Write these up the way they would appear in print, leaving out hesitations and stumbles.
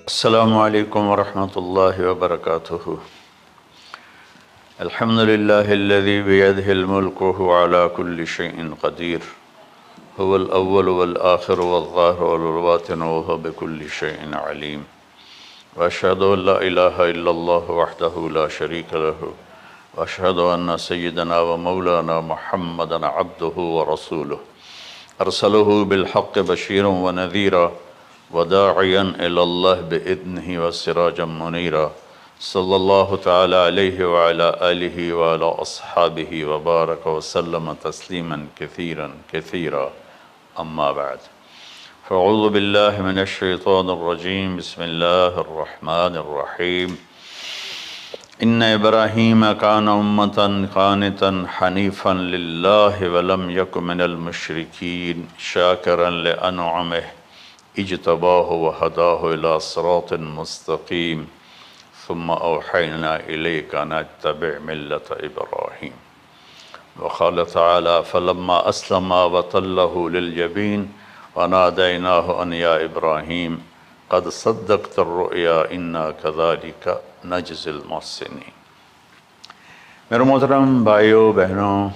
السلام علیکم ورحمۃ اللہ وبرکاتہ۔ الحمد للہ الذی بیدہ الملک وہو علی کل شیء قدیر، هو الاول والآخر والظاہر والباطن وہو بکل شیء علیم، واشہد ان لا الہ الا اللہ وحدہ لا شریک لہ، واشہد ان سیدنا ومولانا محمدا عبدہ ورسولہ، ارسلہ بالحق بشیرا ونذیرا وداعیا الی اللہ بإذنہ وسراجا منیرا، صلی اللہ تعالی علیہ وعلی آلہ وعلی اصحابہ وبارک وسلم تسلیما کثیرا کثیرا، اما بعد فاعوذ باللہ من الشیطان الرجیم، بسم اللہ الرحمن الرحیم۔ ان ابراہیم کان امۃ قانتا حنیفا للہ ولم یک من المشرکین شاکرا لانعمہ اجتباہ وہداہ الی صراط مستقیم ثم اوحینا الیک ان اتبع ملۃ ابراہیم۔ وقال تعالی فلما اسلم وتلہ للجبین ونادیناہ ان یا ابراہیم قد صدقت الرؤیا انا کذلک نجزی المحسنین۔ میرے محترم بھائیوں بہنوں،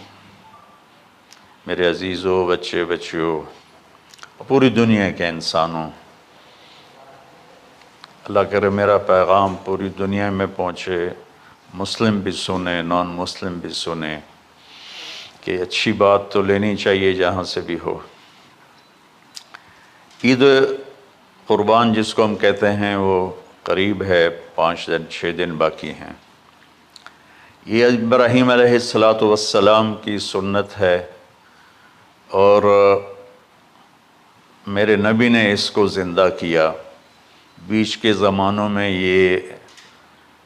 میرے عزیزوں، بچے بچیوں، پوری دنیا کے انسانوں، اللہ کرے میرا پیغام پوری دنیا میں پہنچے، مسلم بھی سنیں، نان مسلم بھی سنیں، کہ اچھی بات تو لینی چاہیے جہاں سے بھی ہو۔ عید قربان جس کو ہم کہتے ہیں وہ قریب ہے، 5 دن باقی ہیں۔ یہ ابراہیم علیہ السلام کی سنت ہے، اور میرے نبی نے اس کو زندہ کیا۔ بیچ کے زمانوں میں یہ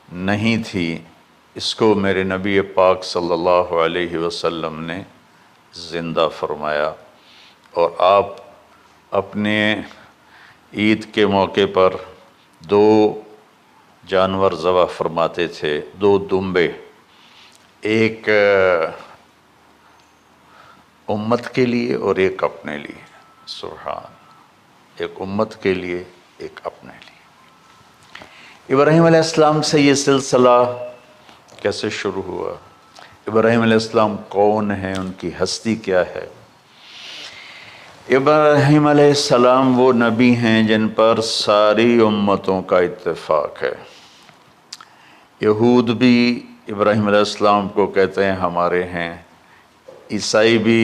نہیں تھی، اس کو میرے نبی پاک صلی اللہ علیہ وسلم نے زندہ فرمایا، اور آپ اپنے عید کے موقع پر 2 جانور ذبح فرماتے تھے، 2 دمبے، ایک امت کے لیے اور ایک اپنے لیے۔ سبحان، ایک امت کے لیے، ایک اپنے لیے۔ ابراہیم علیہ السلام سے یہ سلسلہ کیسے شروع ہوا؟ ابراہیم علیہ السلام کون ہیں؟ ان کی ہستی کیا ہے؟ ابراہیم علیہ السلام وہ نبی ہیں جن پر ساری امتوں کا اتفاق ہے۔ یہود بھی ابراہیم علیہ السلام کو کہتے ہیں ہمارے ہیں، عیسائی بھی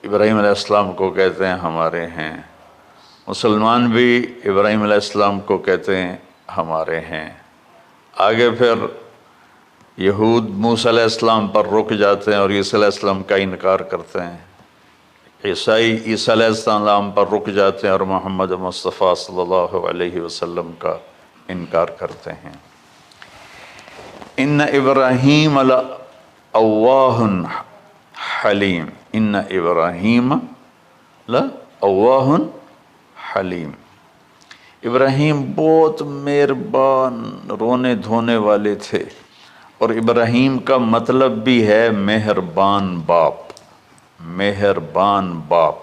ابراہیم علیہ السلام کو کہتے ہیں ہمارے ہیں، مسلمان بھی ابراہیم علیہ السلام کو کہتے ہیں ہمارے ہیں۔ آگے پھر یہود موسیٰ علیہ السلام پر رک جاتے ہیں اور عیسیٰ علیہ السلام کا انکار کرتے ہیں، عیسائی عیسیٰ علیہ السلام پر رک جاتے ہیں اور محمد مصطفیٰ صلی اللہ علیہ وسلم کا انکار کرتے ہیں۔ ان ابراہیم لأواہ حلیم، ان ابراہیم لأواہ حلیم۔ ابراہیم بہت مہربان، رونے دھونے والے تھے، اور ابراہیم کا مطلب بھی ہے مہربان باپ، مہربان باپ۔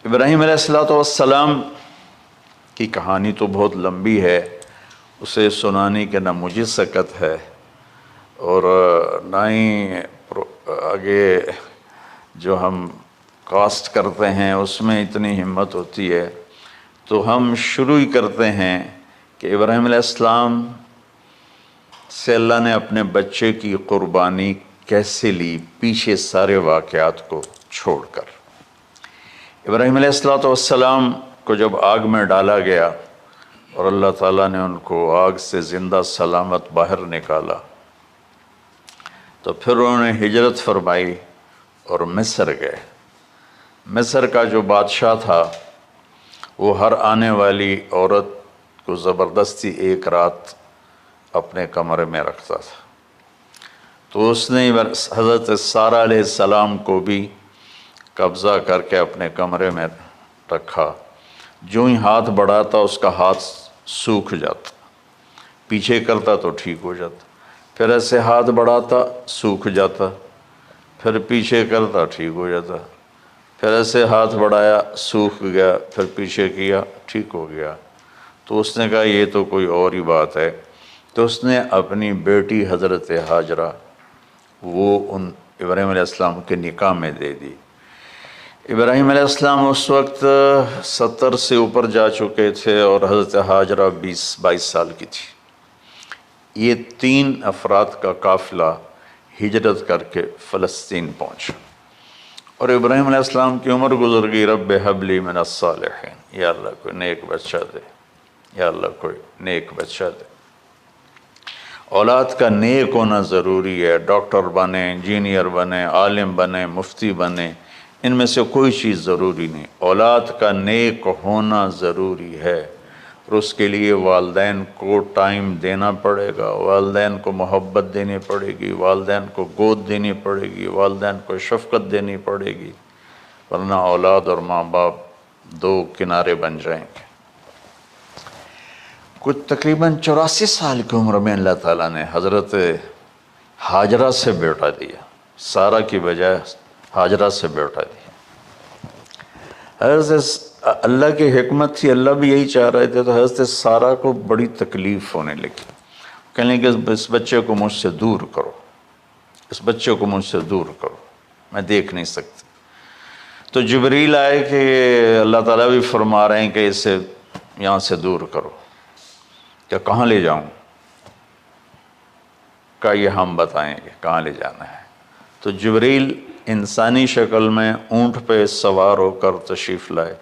ابراہیم علیہ السلام کی کہانی تو بہت لمبی ہے، اسے سنانے کے نہ مجھے سکت ہے، اور نہ ہی آگے جو ہم کاسٹ کرتے ہیں اس میں اتنی ہمت ہوتی ہے۔ تو ہم شروع ہی کرتے ہیں کہ ابراہیم علیہ السلام سے اللہ نے اپنے بچے کی قربانی کیسے لی، پیچھے سارے واقعات کو چھوڑ کر۔ ابراہیم علیہ السلام کو جب آگ میں ڈالا گیا اور اللہ تعالیٰ نے ان کو آگ سے زندہ سلامت باہر نکالا، تو پھر انہوں نے ہجرت فرمائی اور مصر گئے۔ مصر کا جو بادشاہ تھا وہ ہر آنے والی عورت کو زبردستی ایک رات اپنے کمرے میں رکھتا تھا، تو اس نے حضرت سارہ علیہ السلام کو بھی قبضہ کر کے اپنے کمرے میں رکھا۔ جو ہی ہاتھ بڑھاتا اس کا ہاتھ سوکھ جاتا، پیچھے کرتا تو ٹھیک ہو جاتا، پھر ایسے ہاتھ بڑھاتا سوکھ جاتا، پھر پیچھے کرتا ٹھیک ہو جاتا۔ پھر ایسے ہاتھ بڑھایا، سوکھ گیا، پھر پیچھے کیا، ٹھیک ہو گیا۔ تو اس نے کہا یہ تو کوئی اور ہی بات ہے۔ تو اس نے اپنی بیٹی حضرت حاجرہ وہ ان ابراہیم علیہ السلام کے نکاح میں دے دی۔ ابراہیم علیہ السلام اس وقت 70 سے اوپر جا چکے تھے اور حضرت حاجرہ 22 سال کی تھی۔ یہ 3 افراد کا قافلہ ہجرت کر کے فلسطین پہنچا، اور ابراہیم علیہ السلام کی عمر گزر گئی۔ رب ہب لی من الصالحین، یا اللہ کوئی نیک بچہ دے، یا اللہ کوئی نیک بچہ دے۔ اولاد کا نیک ہونا ضروری ہے۔ ڈاکٹر بنے، انجینئر بنے، عالم بنے، مفتی بنے، ان میں سے کوئی چیز ضروری نہیں، اولاد کا نیک ہونا ضروری ہے۔ اور اس کے لیے والدین کو ٹائم دینا پڑے گا، والدین کو محبت دینی پڑے گی، والدین کو گود دینی پڑے گی، والدین کو شفقت دینی پڑے گی، ورنہ اولاد اور ماں باپ 2 کنارے بن جائیں گے۔ کچھ تقریباً 84 سال کی عمر میں اللہ تعالیٰ نے حضرت حاجرہ سے بیٹا دیا، سارہ کی بجائے حاجرہ سے بیٹا دیا۔ حضرت اللہ کی حکمت تھی، اللہ بھی یہی چاہ رہے تھے، تو حضرت سارہ کو بڑی تکلیف ہونے لگی، کہنے لگے اس بچے کو مجھ سے دور کرو، اس بچے کو مجھ سے دور کرو، میں دیکھ نہیں سکتی۔ تو جبریل آئے کہ اللہ تعالیٰ بھی فرما رہے ہیں کہ اسے یہاں سے دور کرو۔ کہ کہاں لے جاؤں؟ کہ یہ ہم بتائیں گے کہاں لے جانا ہے۔ تو جبریل انسانی شکل میں اونٹ پہ سوار ہو کر تشریف لائے،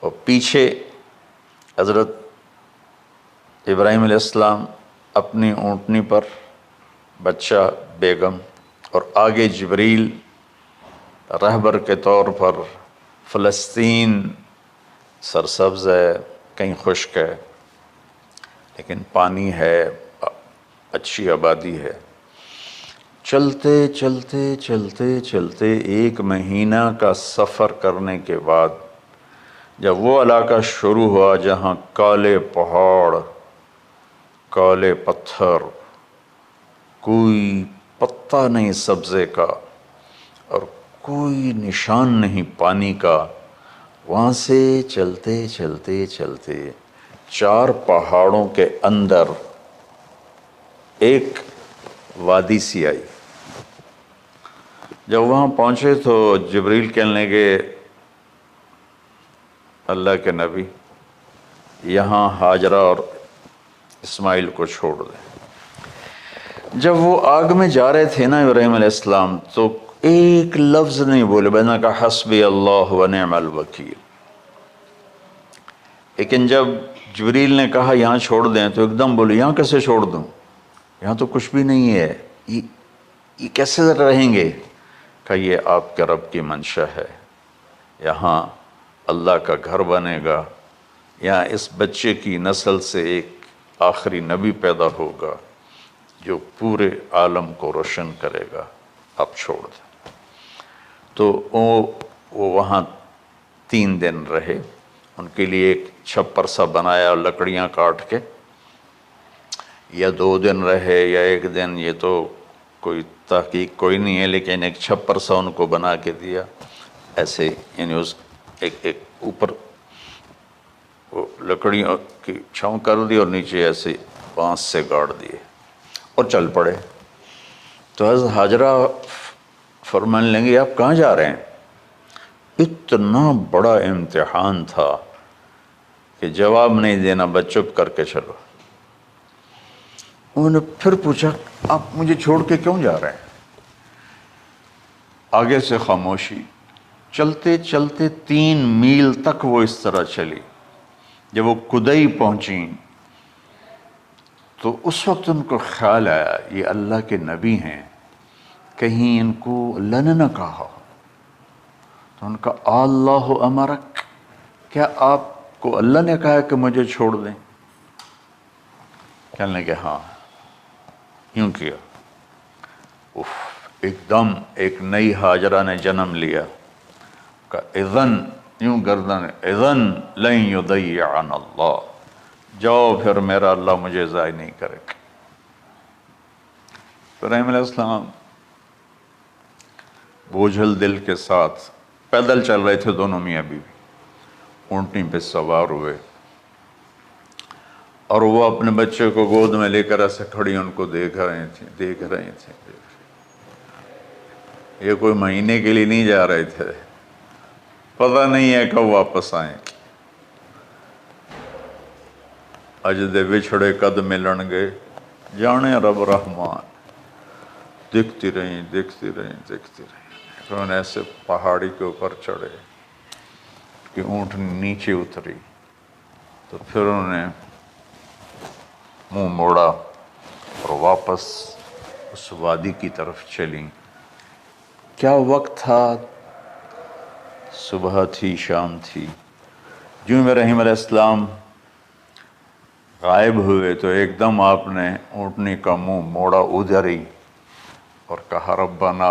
اور پیچھے حضرت ابراہیم علیہ السلام اپنی اونٹنی پر، بچہ بیگم، اور آگے جبریل رہبر کے طور پر۔ فلسطین سرسبز ہے، کہیں خشک ہے، لیکن پانی ہے، اچھی آبادی ہے۔ چلتے چلتے چلتے چلتے 1 مہینہ کا سفر کرنے کے بعد جب وہ علاقہ شروع ہوا جہاں کالے پہاڑ، کالے پتھر، کوئی پتا نہیں سبزے کا اور کوئی نشان نہیں پانی کا، وہاں سے چلتے چلتے چلتے 4 پہاڑوں کے اندر ایک وادی سی آئی۔ جب وہاں پہنچے تو جبریل کہنے لگے اللہ کے نبی یہاں حاجرہ اور اسماعیل کو چھوڑ دیں۔ جب وہ آگ میں جا رہے تھے نا ابراہیم علیہ السلام، تو ایک لفظ نہیں بولے، بنا کا حسبی اللہ و نعم الوکیل۔ لیکن جب جبریل نے کہا یہاں چھوڑ دیں تو ایک دم بولے یہاں کیسے چھوڑ دوں، یہاں تو کچھ بھی نہیں ہے، یہ کیسے رہیں گے؟ کہ یہ آپ کے رب کی منشا ہے، یہاں اللہ کا گھر بنے گا، یہاں اس بچے کی نسل سے ایک آخری نبی پیدا ہوگا جو پورے عالم کو روشن کرے گا، آپ چھوڑ دیں۔ تو وہ وہاں 3 دن رہے، ان کے لیے ایک چھپر سا بنایا لکڑیاں کاٹ کے، یا 2 دن رہے یا 1 دن، یہ تو کوئی تحقیق کوئی نہیں ہے، لیکن ایک چھپر سا ان کو بنا کے دیا ایسے، یعنی اس ایک اوپر وہ لکڑیوں کی چھاؤں کر دی اور نیچے ایسے بانس سے گاڑ دیے اور چل پڑے۔ تو حضرت حاجرہ فرمانے لگے آپ کہاں جا رہے ہیں؟ اتنا بڑا امتحان تھا کہ جواب نہیں دینا، بس چپ کر کے چلو۔ انہوں نے پھر پوچھا آپ مجھے چھوڑ کے کیوں جا رہے ہیں؟ آگے سے خاموشی۔ چلتے چلتے 3 میل تک وہ اس طرح چلی۔ جب وہ کدئی پہنچیں تو اس وقت ان کو خیال آیا یہ اللہ کے نبی ہیں، کہیں ان کو اللہ نے نہ کہا ہو۔ تو ان کا اللہ امرک، کیا آپ کو اللہ نے کہا کہ مجھے چھوڑ دیں؟ کہنے لگے ہاں، یوں کیا۔ ایک دم ایک نئی حاجرہ نے جنم لیا کہ اذن، یوں گردن، اذن لن یضیعنا اللہ، جاؤ پھر میرا اللہ مجھے ضائع نہیں کرے گا۔ ابراہیم علیہ السلام بوجھل دل کے ساتھ پیدل چل رہے تھے دونوں میاں بیوی، اونٹنی پہ سوار ہوئے، اور وہ اپنے بچے کو گود میں لے کر ایسے کھڑی ان کو دیکھ رہے تھے۔ یہ کوئی مہینے کے لیے نہیں جا رہے تھے، پتہ نہیں ہے کب واپس آئیں۔ اج دے وچھڑے قد ملن گے، جانے رب رحمان۔ دیکھتی رہیں۔ پھر انہیں ایسے پہاڑی کے اوپر چڑھے کہ اونٹ نیچے اتری، تو پھر انہوں نے منہ موڑا اور واپس اس وادی کی طرف چلیں۔ کیا وقت تھا، صبح تھی، شام تھی۔ جو ابراہیم علیہ السلام غائب ہوئے تو ایک دم آپ نے اونٹنی کا منہ موڑا ادھر ہی اور کہا ربنا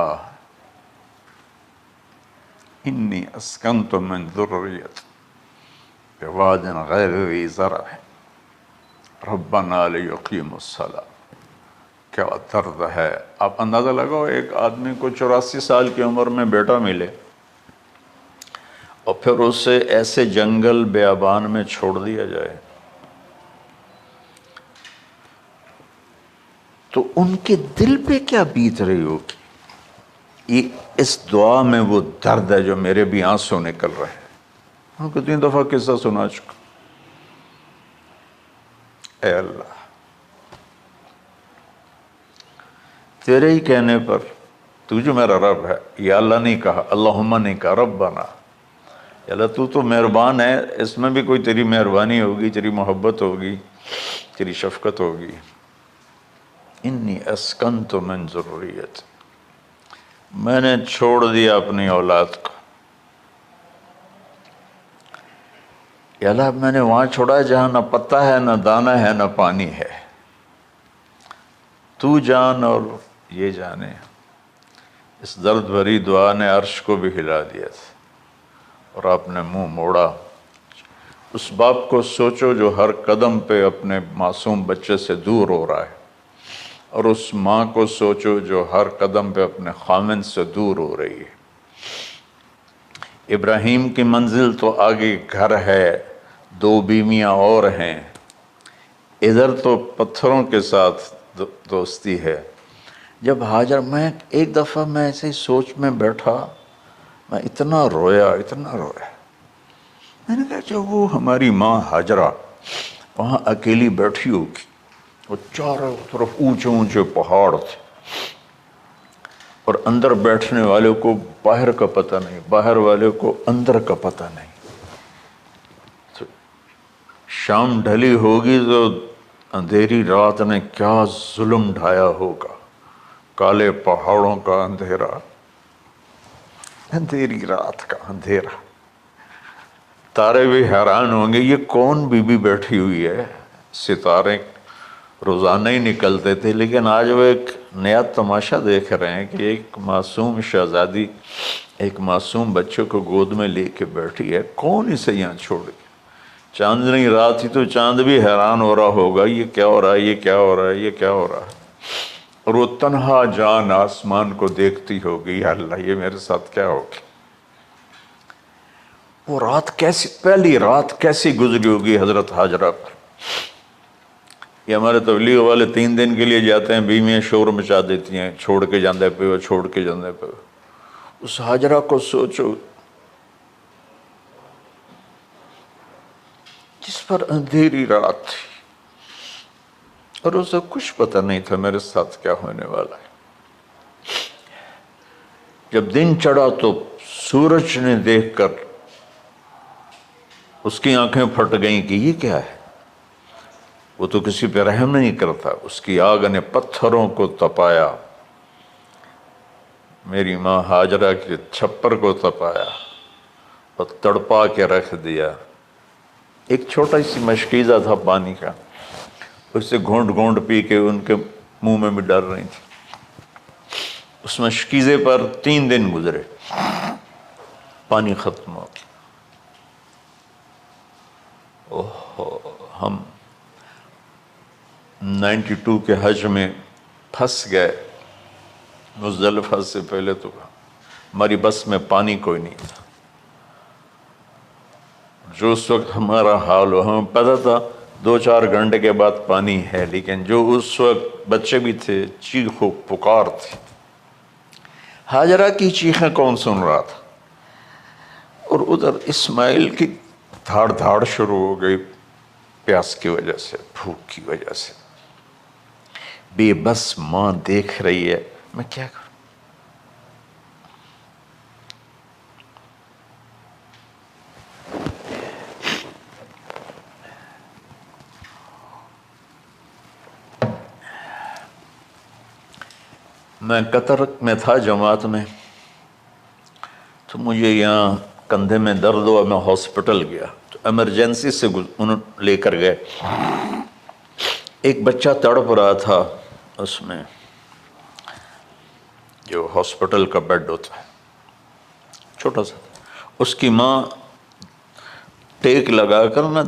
انی اسکنت من ذریتی بواد غیر ذی زرع ربنا لیقیموا الصلاۃ۔ کیا درد ہے۔ آپ اندازہ لگاؤ، ایک آدمی کو 84 سال کی عمر میں بیٹا ملے اور پھر اسے ایسے جنگل بیابان میں چھوڑ دیا جائے، تو ان کے دل پہ کیا بیت رہی ہوگی۔ اس دعا میں وہ درد ہے جو میرے بھی آنسو نکل رہے ہیں۔ ہم کو 3 دفعہ قصہ سنا چکا۔ اے اللہ، تیرے ہی کہنے پر، تو جو میرا رب ہے، یا اللہ نہیں کہا، اللہم نہیں کہا، ربنا، یا اللہ تو تو مہربان ہے، اس میں بھی کوئی تیری مہربانی ہوگی، تیری محبت ہوگی، تیری شفقت ہوگی۔ انی اسکنت من ذریتی، میں نے چھوڑ دیا اپنی اولاد کو، یا اللہ میں نے وہاں چھوڑا ہے جہاں نہ پتہ ہے، نہ دانا ہے، نہ پانی ہے۔ تو جان اور یہ جانے۔ اس درد بھری دعا نے عرش کو بھی ہلا دیا تھا، اور آپ نے منہ موڑا۔ اس باپ کو سوچو جو ہر قدم پہ اپنے معصوم بچے سے دور ہو رہا ہے، اور اس ماں کو سوچو جو ہر قدم پہ اپنے خامن سے دور ہو رہی ہے۔ ابراہیم کی منزل تو آگے گھر ہے، 2 بیویاں اور ہیں، ادھر تو پتھروں کے ساتھ دوستی ہے۔ جب ہاجر، میں ایک دفعہ میں ایسے ہی سوچ میں بیٹھا، میں اتنا رویا۔ میں نے کہا جب وہ ہماری ماں ہاجرہ وہاں اکیلی بیٹھی ہوگی، وہ چاروں طرف اونچے اونچے پہاڑ تھے، اور اندر بیٹھنے والے کو باہر کا پتہ نہیں، باہر والے کو اندر کا پتہ نہیں۔ تو شام ڈھلی ہوگی تو اندھیری رات نے کیا ظلم ڈھایا ہوگا، کالے پہاڑوں کا اندھیرا، اندھیری رات کا اندھیرا۔ تارے بھی حیران ہوں گے، یہ کون بی بی بیٹھی ہوئی ہے۔ ستارے روزانہ ہی نکلتے تھے، لیکن آج وہ ایک نیا تماشا دیکھ رہے ہیں کہ ایک معصوم شہزادی ایک معصوم بچے کو گود میں لے کے بیٹھی ہے، کون اسے یہاں چھوڑے۔ چاندنی رات تھی تو چاند بھی حیران ہو رہا ہوگا، یہ کیا ہو رہا ہے، یہ کیا ہو رہا ہے، یہ کیا ہو رہا ہے۔ اور وہ تنہا جان آسمان کو دیکھتی ہوگی، یا اللہ یہ میرے ساتھ کیا ہوگی۔ وہ رات کیسی، پہلی رات کیسی گزری ہوگی حضرت ہاجرہ پر۔ یہ ہمارے تبلیغ والے 3 دن کے لیے جاتے ہیں، بیویاں شور مچا دیتی ہیں، چھوڑ کے جاندے پہ، چھوڑ کے جاندے پہ۔ اس ہاجرہ کو سوچو جس پر اندھیری رات تھی، اور اسے کچھ پتہ نہیں تھا میرے ساتھ کیا ہونے والا ہے۔ جب دن چڑھا تو سورج نے دیکھ کر اس کی آنکھیں پھٹ گئیں کہ یہ کیا ہے۔ وہ تو کسی پہ رحم نہیں کرتا، اس کی آگ نے پتھروں کو تپایا، میری ماں ہاجرہ کے چھپر کو تپایا اور تڑپا کے رکھ دیا۔ ایک چھوٹا سی مشکیزہ تھا پانی کا، اسے گھونٹ گھونٹ پی کے ان کے منہ میں بھی ڈال رہی تھی۔ اس مشکیزے پر 3 دن گزرے، پانی ختم ہو گیا۔ ہم 92 کے حج میں پھنس گئے، مزدلفہ سے پہلے تو ہماری بس میں پانی کوئی نہیں تھا۔ جو اس وقت ہمارا حال ہو، ہمیں پتہ تھا 2-4 گھنٹے کے بعد پانی ہے، لیکن جو اس وقت بچے بھی تھے، چیخ و پکار تھی۔ ہاجرہ کی چیخیں کون سن رہا تھا؟ اور ادھر اسماعیل کی دھاڑ دھاڑ شروع ہو گئی، پیاس کی وجہ سے، بھوک کی وجہ سے۔ بے بس ماں دیکھ رہی ہے، میں کیا کروں؟ میں قطر میں تھا جماعت میں، تو مجھے یہاں کندھے میں درد ہوا، میں ہاسپٹل گیا تو ایمرجنسی سے انہوں لے کر گئے۔ ایک بچہ تڑپ رہا تھا، اس میں جو ہاسپٹل کا بیڈ ہوتا ہے چھوٹا سا، اس کی ماں ٹیک لگا کر نا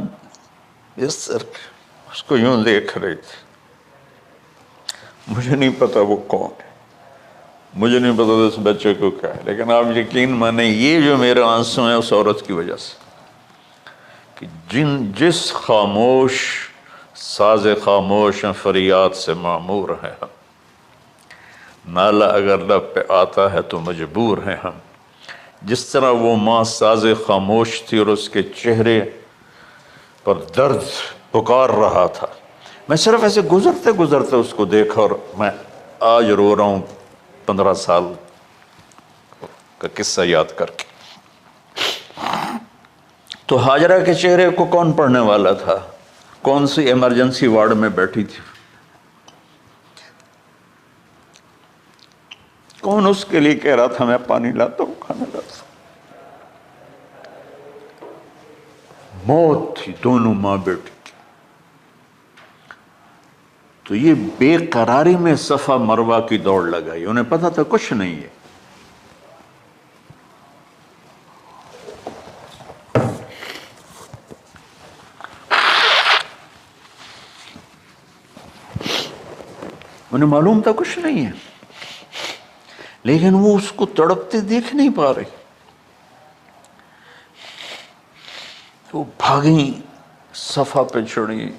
اس کو یوں دیکھ رہی تھی۔ مجھے نہیں پتا وہ کون ہے، مجھے نہیں پتا اس بچے کو کیا ہے، لیکن آپ یقین مانیں یہ جو میرے آنسو ہیں اس عورت کی وجہ سے، کہ جس خاموش ساز خاموش فریاد سے معمور ہیں ہم، نالہ اگر لب پہ آتا ہے تو مجبور ہیں ہم۔ جس طرح وہ ماں ساز خاموش تھی اور اس کے چہرے پر درد پکار رہا تھا، میں صرف ایسے گزرتے گزرتے اس کو دیکھا اور میں آج رو رہا ہوں 15 سال کا قصہ یاد کر کے۔ تو ہاجرہ کے چہرے کو کون پڑھنے والا تھا؟ کون سی ایمرجنسی وارڈ میں بیٹھی تھی؟ کون اس کے لیے کہہ رہا تھا میں پانی لاتا ہوں، کھانا لاتا ہوں؟ موت تھی دونوں ماں بیٹی کی۔ تو یہ بے قراری میں صفا مروہ کی دوڑ لگائی، انہیں پتا تھا کچھ نہیں ہے۔ انہیں معلوم تھا کچھ نہیں ہے، لیکن وہ اس کو تڑپتے دیکھ نہیں پا رہی۔ وہ بھاگیں، صفا پہ چڑھی،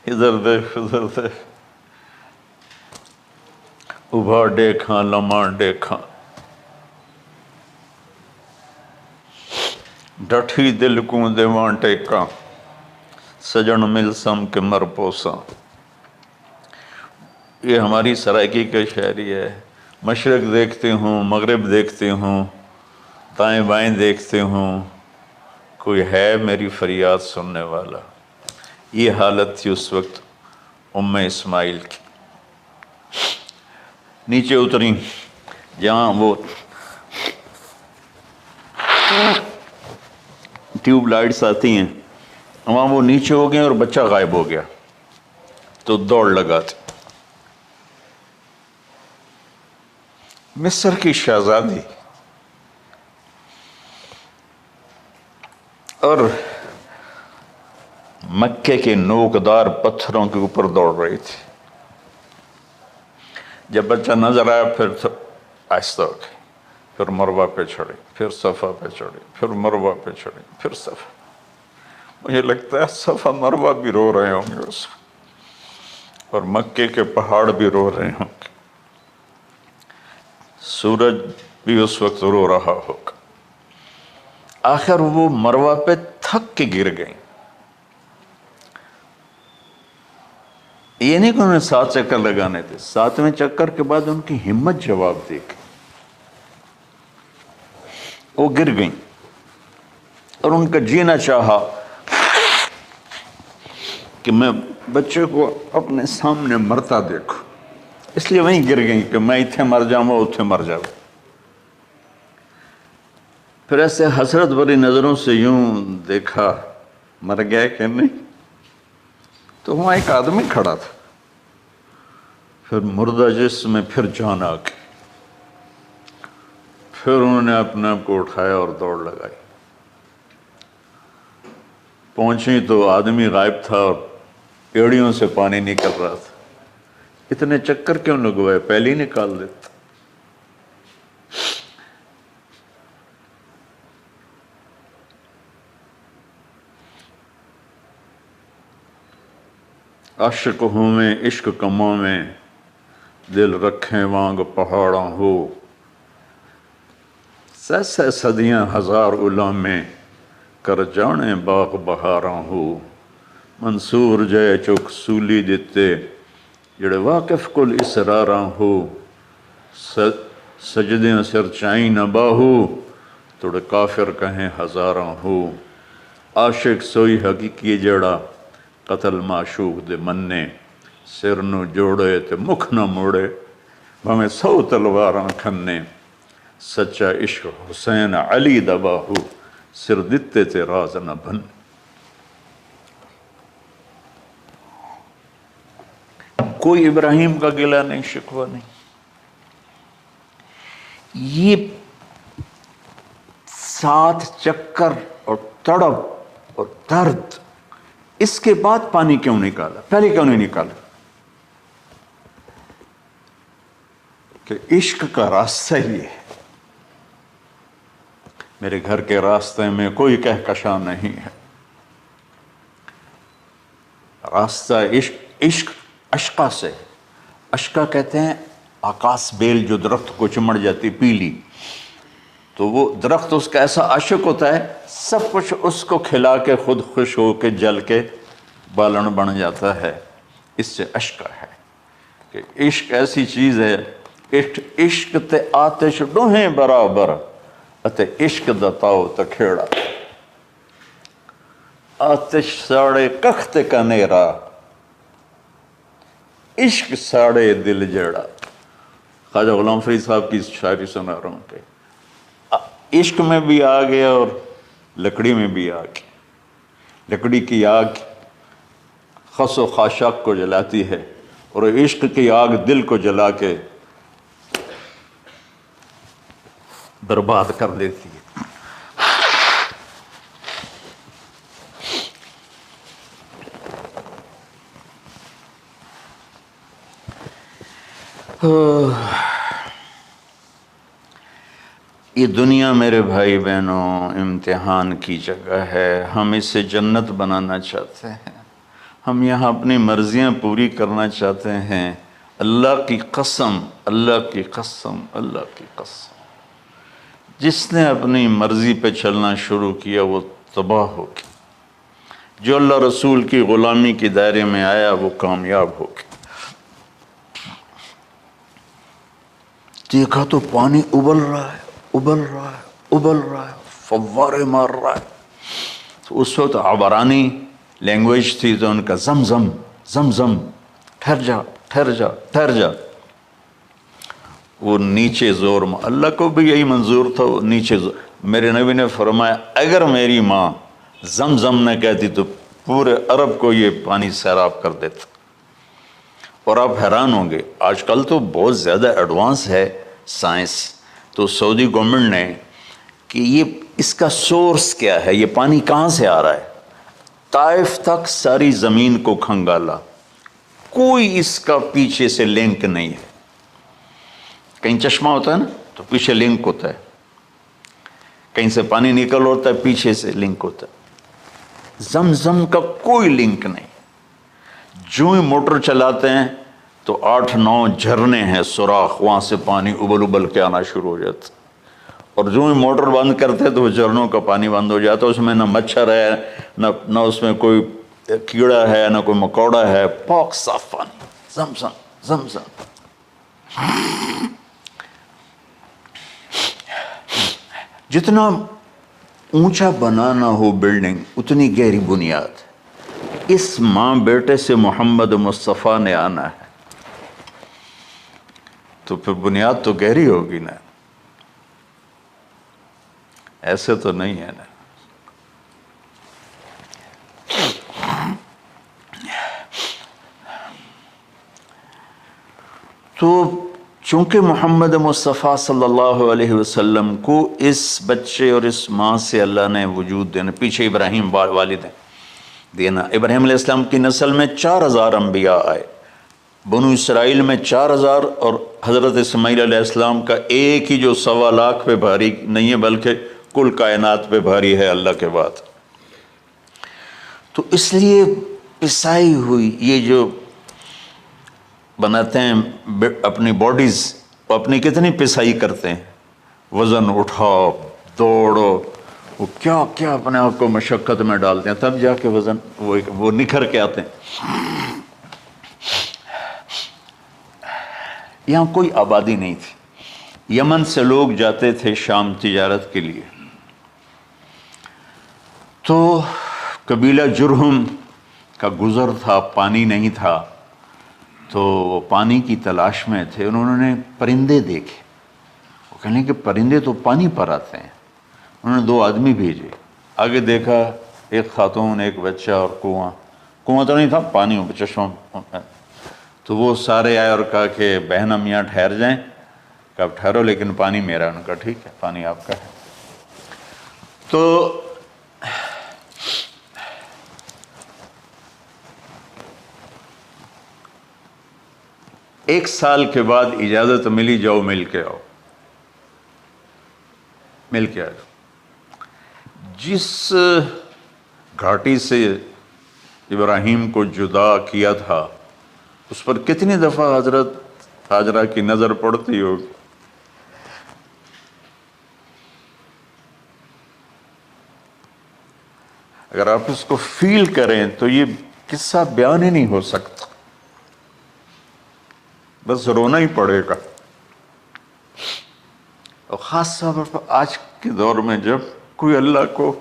ادھر دیکھ ادھر دیکھ، ابھا دیکھاں لمحہ دیکھاں، ڈٹھی دل کو دیواں ٹیکاں، سجن مل سم کے مر پوساں۔ یہ ہماری سرائکی کا شاعری ہے۔ مشرق دیکھتے ہوں، مغرب دیکھتے ہوں، دائیں بائیں دیکھتے ہوں، کوئی ہے میری فریاد سننے والا۔ یہ حالت تھی اس وقت ام اسماعیل کی۔ نیچے اتری، جہاں وہ ٹیوب لائٹس آتی ہیں، وہاں وہ نیچے ہو گئے اور بچہ غائب ہو گیا، تو دوڑ لگاتے۔ مصر کی شہزادی اور مکے کے نوکدار پتھروں کے اوپر دوڑ رہی تھی۔ جب بچہ نظر آیا پھر آہستہ ہو گئی، پھر مروہ پہ چڑھی، پھر صفا پہ چڑھی، پھر مروہ پہ چڑھی، پھر صفا۔ مجھے لگتا ہے صفا مروہ بھی رو رہے ہوں گے اس وقت، اور مکے کے پہاڑ بھی رو رہے ہوں گے، سورج بھی اس وقت رو رہا ہوگا۔ آخر وہ مروہ پہ تھک کے گر گئیں۔ یہ نہیں کہ انہیں 7 چکر لگانے تھے، 7ویں چکر کے بعد ان کی ہمت جواب دے گئی، وہ گر گئیں اور ان کا جینا چاہا کہ میں بچے کو اپنے سامنے مرتا دیکھوں، اس لیے وہیں گر گئیں کہ میں اتھے مر جاؤں وہ اتھے مر جاؤں۔ پھر ایسے حسرت بھری نظروں سے یوں دیکھا مر گیا کہ نہیں، تو وہاں ایک آدمی کھڑا تھا۔ پھر مردہ جسم میں پھر جان آ گئی، پھر انہوں نے اپنے آپ کو اٹھایا اور دوڑ لگائی۔ پہنچی تو آدمی غائب تھا اور ایڑیوں سے پانی نکل رہا تھا۔ اتنے چکر کیوں لگوائے، پہلے ہی نکال دیتا۔ عاشق ہوں میں عشق کموں میں، دل رکھیں وانگ پہاڑاں ہو، سہ صدیاں ہزار الا میں، کر جانے باغ بہاراں ہو، منصور جے چک سولی دتے، جڑے واقف کل اسراراں ہو، سجدیں سر چائیں نہ باہو، توڑے کافر کہیں ہزاراں ہو، عاشق سوئی حقیقی جڑا، قتل معشوق دے مننے، سر نو جوڑے تے مکھ نہ موڑے، بھامیں 100 تلواراں کھنے، سچا عشق حسین علی دا باہو، سر دتے تے راز نہ بن۔ کوئی ابراہیم کا گلہ نہیں، شکوہ نہیں۔ یہ 7 چکر اور تڑپ اور درد، اس کے بعد پانی کیوں نکالا؟ پہلے کیوں نہیں نکالا؟ کہ عشق کا راستہ یہ ہے، میرے گھر کے راستے میں کوئی کہکشاں نہیں ہے، راستہ عشق اشقا سے۔ اشقا کہتے ہیں آکاس بیل جو درخت کو چمڑ جاتی پیلی، تو وہ درخت اس کا ایسا عاشق ہوتا ہے، سب کچھ اس کو کھلا کے خود خوش ہو کے جل کے بالن بن جاتا ہے۔ اس سے اشقا ہے کہ عشق ایسی چیز ہے، عشق تے آتش ڈوہیں برابر، اتے عشق دا تاؤ تکھیڑا، آتش ساڑے کخت کا نیرا، عشق ساڑے دل جڑا۔ خواجہ غلام فرید صاحب کی شاعری سنا رہا ہوں کہ عشق میں بھی آگ ہے اور لکڑی میں بھی آگ ہے۔ لکڑی کی آگ خس و خاشاک کو جلاتی ہے، اور عشق کی آگ دل کو جلا کے برباد کر دیتی ہے۔ یہ دنیا میرے بھائی بہنوں امتحان کی جگہ ہے، ہم اسے جنت بنانا چاہتے ہیں، ہم یہاں اپنی مرضیاں پوری کرنا چاہتے ہیں۔ اللہ کی قسم، اللہ کی قسم، اللہ کی قسم، جس نے اپنی مرضی پہ چلنا شروع کیا وہ تباہ ہو گیا، جو اللہ رسول کی غلامی کے دائرے میں آیا وہ کامیاب ہو گیا۔ دیکھا تو پانی ابل رہا ہے، ابل رہا ہے، ابل رہا ہے، فوارے مار رہا ہے۔ تو اس وقت عبرانی لینگویج تھی تو ان کا زمزم زمزم، ٹھہر جا ٹھہر جا ٹھہر جا۔ وہ نیچے زور، اللہ کو بھی یہی منظور تھا، وہ نیچے زور۔ میرے نبی نے فرمایا اگر میری ماں زمزم نہ کہتی تو پورے عرب کو یہ پانی سیراب کر دیتا۔ اور آپ حیران ہوں گے، آج کل تو بہت زیادہ ایڈوانس ہے سائنس، تو سعودی گورنمنٹ نے کہ یہ اس کا سورس کیا ہے، یہ پانی کہاں سے آ رہا ہے، طائف تک ساری زمین کو کھنگالا، کوئی اس کا پیچھے سے لنک نہیں ہے۔ کہیں چشمہ ہوتا ہے نا تو پیچھے لنک ہوتا ہے، کہیں سے پانی نکل ہوتا ہے پیچھے سے لنک ہوتا ہے۔ زمزم کا کوئی لنک نہیں، جو ہی موٹر چلاتے ہیں تو 8-9 جھرنے ہیں سوراخ، وہاں سے پانی ابل ابل کے آنا شروع ہو جاتا، اور جو ہی موٹر بند کرتے تو وہ جھرنوں کا پانی بند ہو جاتا، اس میں نہ مچھر ہے نہ اس میں کوئی کیڑا ہے نہ کوئی مکوڑا ہے، پاک صاف پانی، زمزم زمزم۔ جتنا اونچا بنانا ہو بلڈنگ اتنی گہری بنیاد، اس ماں بیٹے سے محمد مصطفیٰ نے آنا ہے تو پھر بنیاد تو گہری ہوگی نا، ایسے تو نہیں ہے نا۔ تو چونکہ محمد مصطفیٰ صلی اللہ علیہ وسلم کو اس بچے اور اس ماں سے اللہ نے وجود دینا، پیچھے ابراہیم والد ہیں دینا، ابراہیم علیہ السلام کی نسل میں 4000 انبیاء آئے، بنو اسرائیل میں 4000، اور حضرت اسماعیل علیہ السلام کا ایک ہی جو 1.25 لاکھ پہ بھاری نہیں ہے بلکہ کل کائنات پہ بھاری ہے اللہ کے بعد۔ تو اس لیے پسائی ہوئی، یہ جو بناتے ہیں اپنی باڈیز، وہ اپنی کتنی پسائی کرتے ہیں، وزن اٹھاؤ، دوڑو، وہ کیا کیا اپنے آپ کو مشقت میں ڈالتے ہیں، تب جا کے وزن وہ نکھر کے آتے ہیں۔ یہاں کوئی آبادی نہیں تھی، یمن سے لوگ جاتے تھے شام تجارت کے لیے، تو قبیلہ جرہم کا گزر تھا، پانی نہیں تھا، تو وہ پانی کی تلاش میں تھے، انہوں نے پرندے دیکھے، وہ کہنے کہ پرندے تو پانی پر آتے ہیں، انہوں نے 2 آدمی بھیجے، آگے دیکھا ایک خاتون، ایک بچہ اور کنواں تو نہیں تھا، پانی چشمہ، تو وہ سارے آئے اور کہا کہ بہن ہم یہاں ٹھہر جائیں، کہ آپ ٹھہرو لیکن پانی میرا، ان کا ٹھیک ہے پانی آپ کا ہے۔ تو ایک سال کے بعد اجازت ملی، جاؤ مل کے آؤ، مل کے آؤ۔ جس گھاٹی سے ابراہیم کو جدا کیا تھا اس پر کتنی دفعہ حضرت ہاجرہ کی نظر پڑتی ہوگی، اگر آپ اس کو فیل کریں تو یہ قصہ بیان ہی نہیں ہو سکتا، بس رونا ہی پڑے گا۔ اور خاص طور پر آج کے دور میں جب کوئی اللہ کو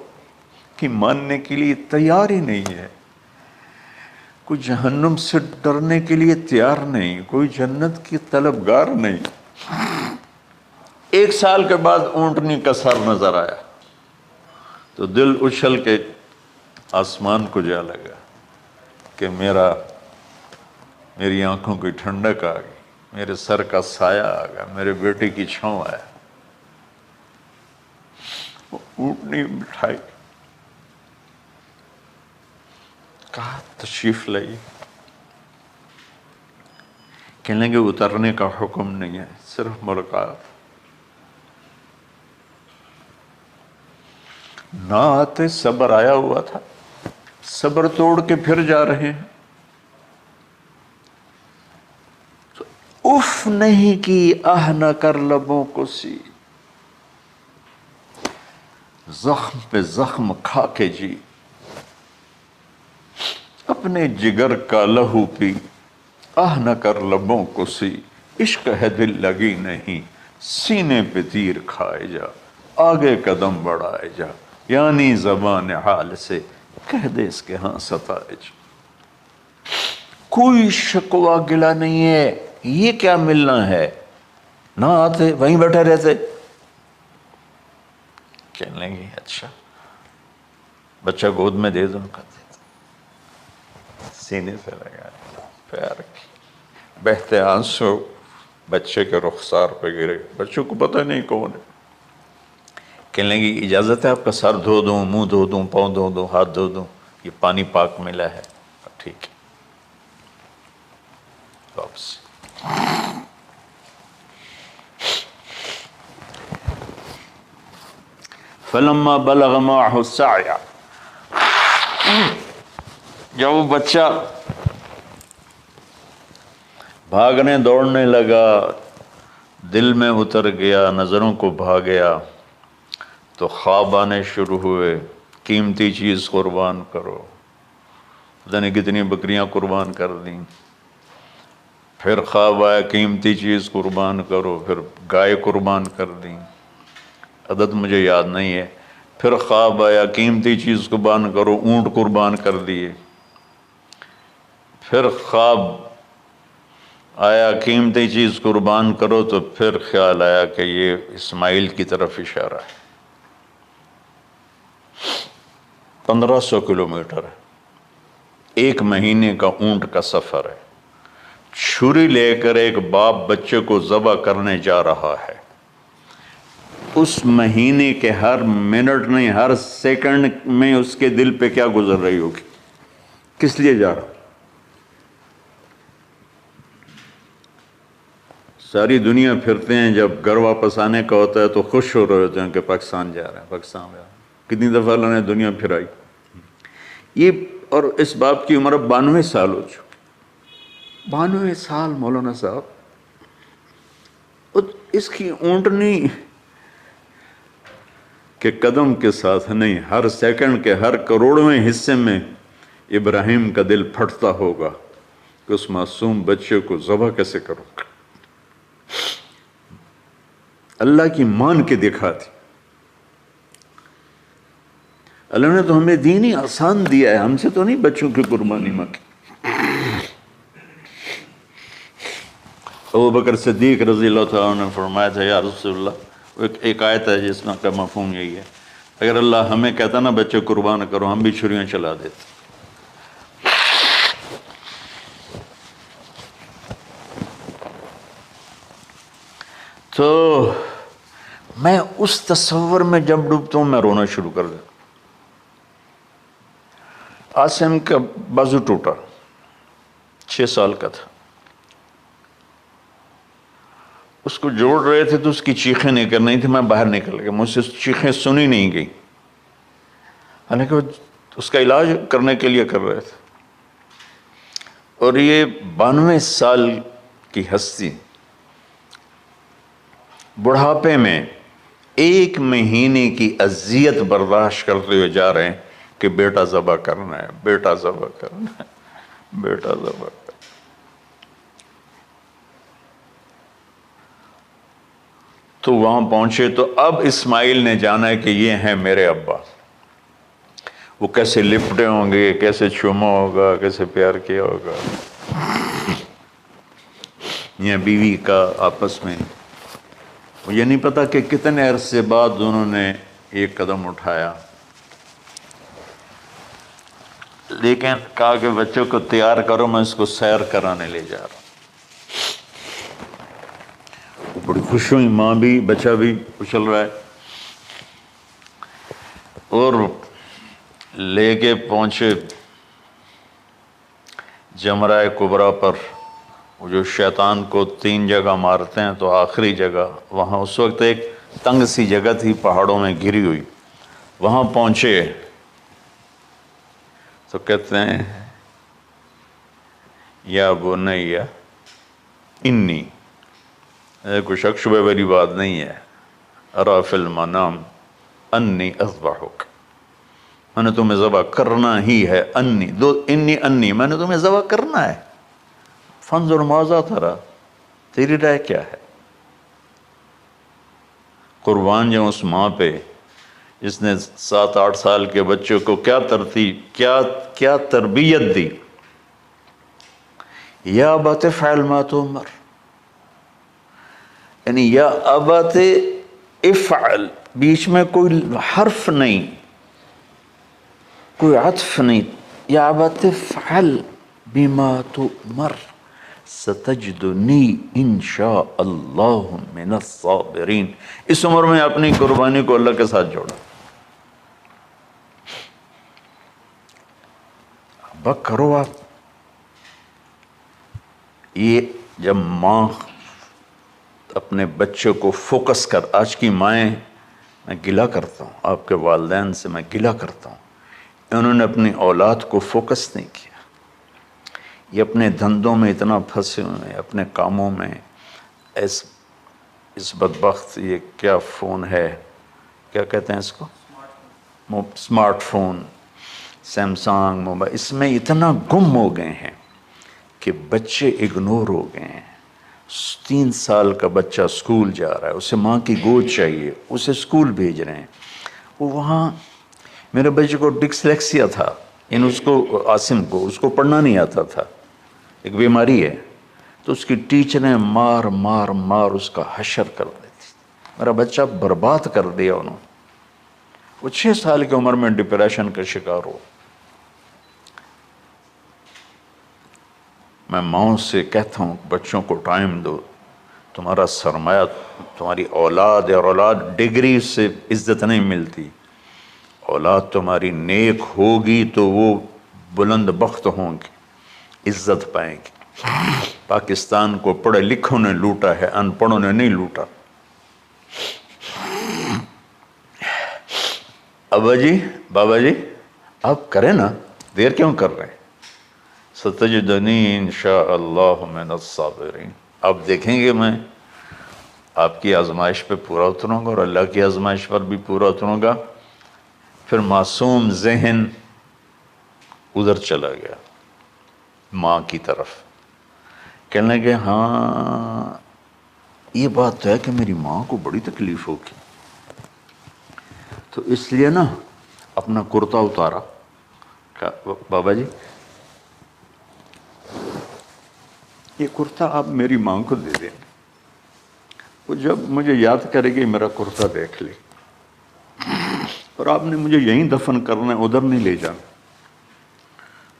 کی ماننے کے لیے تیار ہی نہیں ہے، کوئی جہنم سے ڈرنے کے لیے تیار نہیں، کوئی جنت کی طلبگار نہیں۔ 1 سال کے بعد اونٹنی کا سر نظر آیا تو دل اچھل کے آسمان کو جا لگا کہ میری آنکھوں کی ٹھنڈک آ گئی، میرے سر کا سایہ آ گیا، میرے بیٹے کی چھاؤں آیا۔ وہ اونٹنی بٹھائی، کہا تشریف لائیے، کہنے لگے اترنے کا حکم نہیں ہے، صرف ملاقات۔ نہ آتے صبر آیا ہوا تھا، صبر توڑ کے پھر جا رہے ہیں، تو اف نہیں کی، آہ نہ کر لبوں کو سی، زخم پہ زخم کھا کے جی، اپنے جگر کا لہو پی، آہ نہ کر لبوں کو سی، عشق ہے دل لگی نہیں، سینے پہ تیر کھائے جا، آگے قدم بڑھائے جا، یعنی زبان حال سے کہہ دے اس کے ہاں ستائے جا۔ کوئی شکوہ گلہ نہیں ہے، یہ کیا ملنا ہے، نہ آتے وہیں بیٹھے رہتے۔ کہنے لگے اچھا بچہ گود میں دے دو، سینے سے لگا پیار کی، بہتے آنسو بچے کے رخسار پہ گرے، بچوں کو پتہ نہیں کون ہے۔ کہنے لگی اجازت ہے آپ کا سر دھو دوں، منہ دھو دوں، پاؤں دھو دوں، ہاتھ دھو دوں، یہ پانی پاک ملا ہے، ٹھیک ہے واپس۔ فلما بلغ معه السعی، جب وہ بچہ بھاگنے دوڑنے لگا، دل میں اتر گیا، نظروں کو بھا گیا، تو خواب آنے شروع ہوئے، قیمتی چیز قربان کرو، پتہ نہیں کتنی بکریاں قربان کر دیں، پھر خواب آیا قیمتی چیز قربان کرو، پھر گائے قربان کر دیں، عدد مجھے یاد نہیں ہے، پھر خواب آیا قیمتی چیز قربان کرو، اونٹ قربان کر دیے، پھر خواب آیا قیمتی چیز قربان کرو، تو پھر خیال آیا کہ یہ اسماعیل کی طرف اشارہ ہے۔ 1500 کلومیٹر ہے، 1 مہینے کا اونٹ کا سفر ہے، چھری لے کر ایک باپ بچے کو ذبح کرنے جا رہا ہے، اس مہینے کے ہر منٹ نہیں ہر سیکنڈ میں اس کے دل پہ کیا گزر رہی ہوگی، کس لیے جا رہا؟ ساری دنیا پھرتے ہیں، جب گھر واپس آنے کا ہوتا ہے تو خوش ہو رہے ہوتے ہیں کہ پاکستان جا رہے ہیں، پاکستان جا رہے ہیں، کتنی دفعہ اللہ نے دنیا پھرائی۔ یہ اور اس باپ کی عمر اب 92 سال ہو چکی، 92 سال مولانا صاحب، اور اس کی اونٹنی کے قدم کے ساتھ نہیں، ہر سیکنڈ کے ہر کروڑویں حصے میں ابراہیم کا دل پھٹتا ہوگا کہ اس معصوم بچے کو ذبح کیسے کروں۔ اللہ کی مان کے دکھا دی۔ اللہ نے تو ہمیں دین ہی آسان دیا ہے، ہم سے تو نہیں بچوں کی قربانی مانگی۔ ابو بکر صدیق رضی اللہ تعالیٰ عنہ نے فرمایا تھا، یا رسول اللہ، ایک آیت ہے جس کا مفہوم یہی ہے، اگر اللہ ہمیں کہتا نا بچے قربان کرو، ہم بھی چھریاں چلا دیتے۔ تو میں اس تصور میں جب ڈوبتا ہوں میں رونا شروع کر دیتا۔ عاصم کا بازو ٹوٹا، 6 سال کا تھا، اس کو جوڑ رہے تھے تو اس کی چیخیں نکل رہی تھی، میں باہر نکل گیا، مجھ سے چیخیں سنی نہیں گئی، حالانکہ وہ اس کا علاج کرنے کے لیے کر رہے تھے۔ اور یہ 92 سال کی ہستی بڑھاپے میں 1 مہینے کی اذیت برداشت کرتے ہوئے جا رہے ہیں کہ بیٹا ذبح کرنا ہے، بیٹا ذبح کرنا ہے، بیٹا ذبح کرنا ہے۔ تو وہاں پہنچے تو اب اسماعیل نے جانا ہے کہ یہ ہیں میرے ابا، وہ کیسے لپٹے ہوں گے، کیسے چوما ہوگا، کیسے پیار کیا ہوگا، یہ بیوی کا آپس میں۔ مجھے نہیں پتا کہ کتنے عرصے بعد انہوں نے ایک قدم اٹھایا، لیکن کہا کہ بچوں کو تیار کرو، میں اس کو سیر کرانے لے جا رہا ہوں۔ بڑی خوش ہوئی، ماں بھی بچہ بھی اچھل رہا ہے، اور لے کے پہنچے جمرہ کبریٰ پر، وہ جو شیطان کو 3 جگہ مارتے ہیں، تو آخری جگہ وہاں اس وقت ایک تنگ سی جگہ تھی پہاڑوں میں گھری ہوئی، وہاں پہنچے تو کہتے ہیں یا بنیا انی، کوئی شک شبہ والی بات نہیں ہے، ارا فی المنام انی اذبحک، میں نے تمہیں ذبح کرنا ہی ہے، انی میں نے تمہیں ذبح کرنا ہے، فانظر ماذا تری، تیری رائے کیا ہے؟ قربان جاؤں اس ماں پہ جس نے 7-8 سال کے بچوں کو کیا تربیت دی۔ یا ابت افعل ما تؤمر، یعنی یا ابت افعل، بیچ میں کوئی حرف نہیں، کوئی عطف نہیں، یا ابت افعل بما تؤمر ستجدنی انشاء اللہ من الصابرین۔ اس عمر میں اپنی قربانی کو اللہ کے ساتھ جوڑا۔ ابا کرو آپ، یہ جب ماں اپنے بچے کو فوکس کر، آج کی مائیں، میں گلہ کرتا ہوں آپ کے والدین سے، میں گلہ کرتا ہوں، انہوں نے اپنی اولاد کو فوکس نہیں کیا، یہ اپنے دھندوں میں اتنا پھنسے ہوئے ہیں، اپنے کاموں میں، اس بدبخت، یہ کیا فون ہے، کیا کہتے ہیں اس کو، اسمارٹ فون، سیمسنگ موبائل، اس میں اتنا گم ہو گئے ہیں کہ بچے اگنور ہو گئے ہیں۔ 3 سال کا بچہ اسکول جا رہا ہے، اسے ماں کی گود چاہیے، اسے اسکول بھیج رہے ہیں، وہ وہاں، میرے بچے کو ڈسلیکسیا تھا، اس کو عاصم کو، اس کو پڑھنا نہیں آتا تھا، ایک بیماری ہے، تو اس کی ٹیچریں مار مار مار اس کا حشر کر دیتی، میرا بچہ برباد کر دیا انہوں نے۔ وہ 6 سال کی عمر میں ڈپریشن کا شکار ہو۔ میں ماؤں سے کہتا ہوں بچوں کو ٹائم دو، تمہارا سرمایہ تمہاری اولاد ہے، اور اولاد ڈگری سے عزت نہیں ملتی، اولاد تمہاری نیک ہوگی تو وہ بلند بخت ہوں گی، عزت پائیں گی۔ پاکستان کو پڑھے لکھوں نے لوٹا ہے، ان پڑھوں نے نہیں لوٹا۔ ابا جی، بابا جی، آپ کریں نا، دیر کیوں کر رہے ہیں؟ ستجدنی انشاء اللہ من الصابرین، آپ دیکھیں گے میں آپ کی آزمائش پہ پورا اتروں گا اور اللہ کی آزمائش پر بھی پورا اتروں گا۔ پھر معصوم ذہن ادھر چلا گیا ماں کی طرف، کہنے لگے ہاں یہ بات تو ہے کہ میری ماں کو بڑی تکلیف ہوگی، تو اس لیے نا اپنا کرتا اتارا، کہا بابا جی یہ کرتا آپ میری ماں کو دے دیں، وہ جب مجھے یاد کرے گی میرا کرتا دیکھ لے، اور آپ نے مجھے یہیں دفن کرنا ہے، ادھر نہیں لے جانا،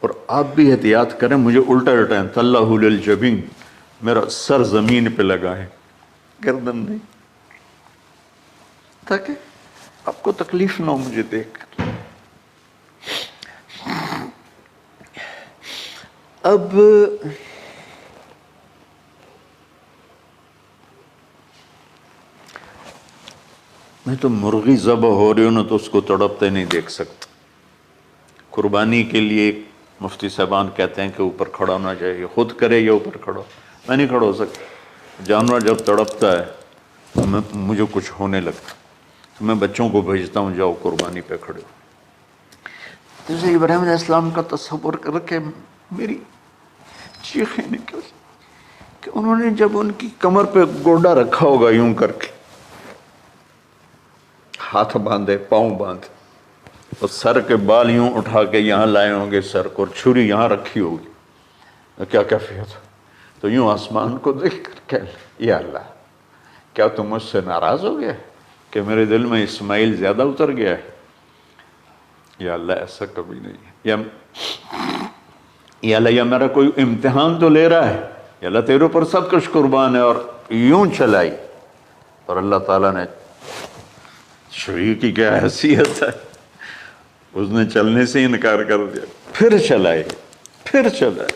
اور آپ بھی احتیاط کریں مجھے الٹا الٹائیں، طلّہ للجبین، میرا سر زمین پہ لگا ہے، گردن نہیں، تاکہ آپ کو تکلیف نہ ہو مجھے دیکھ کر۔ اب میں تو مرغی ذبح ہو رہی ہوں نا تو اس کو تڑپتے نہیں دیکھ سکتا۔ قربانی کے لیے مفتی صاحبان کہتے ہیں کہ اوپر کھڑا ہونا چاہیے، خود کرے یا اوپر کھڑا، میں نہیں کھڑا ہو سکتا، جانور جب تڑپتا ہے تو مجھے کچھ ہونے لگتا، تو میں بچوں کو بھیجتا ہوں جاؤ قربانی پہ کھڑے ہو۔ جیسے ابراہیم علیہ السلام کا تصور کر کے میری چیخیں نکل کہ انہوں نے جب ان کی کمر پہ گوڈا رکھا ہوگا یوں کر کے، ہاتھ باندھے پاؤں باندھے، اور سر کے بال یوں اٹھا کے یہاں لائے ہوں گے سر کو، اور چھری یہاں رکھی ہوگی، کیا کیفیت ہو؟ تو یوں آسمان کو دیکھ کر کہ یا اللہ کیا تم مجھ سے ناراض ہو گیا کہ میرے دل میں اسماعیل زیادہ اتر گیا ہے؟ یا اللہ ایسا کبھی نہیں ہے، یا اللہ یہ میرا کوئی امتحان تو لے رہا ہے، یا اللہ تیرے پر سب کچھ قربان ہے، اور یوں چلائی، اور اللہ تعالیٰ نے چھری کی کیا حیثیت ہے، اس نے چلنے سے انکار کر دیا، پھر چلائے، پھر چلائے۔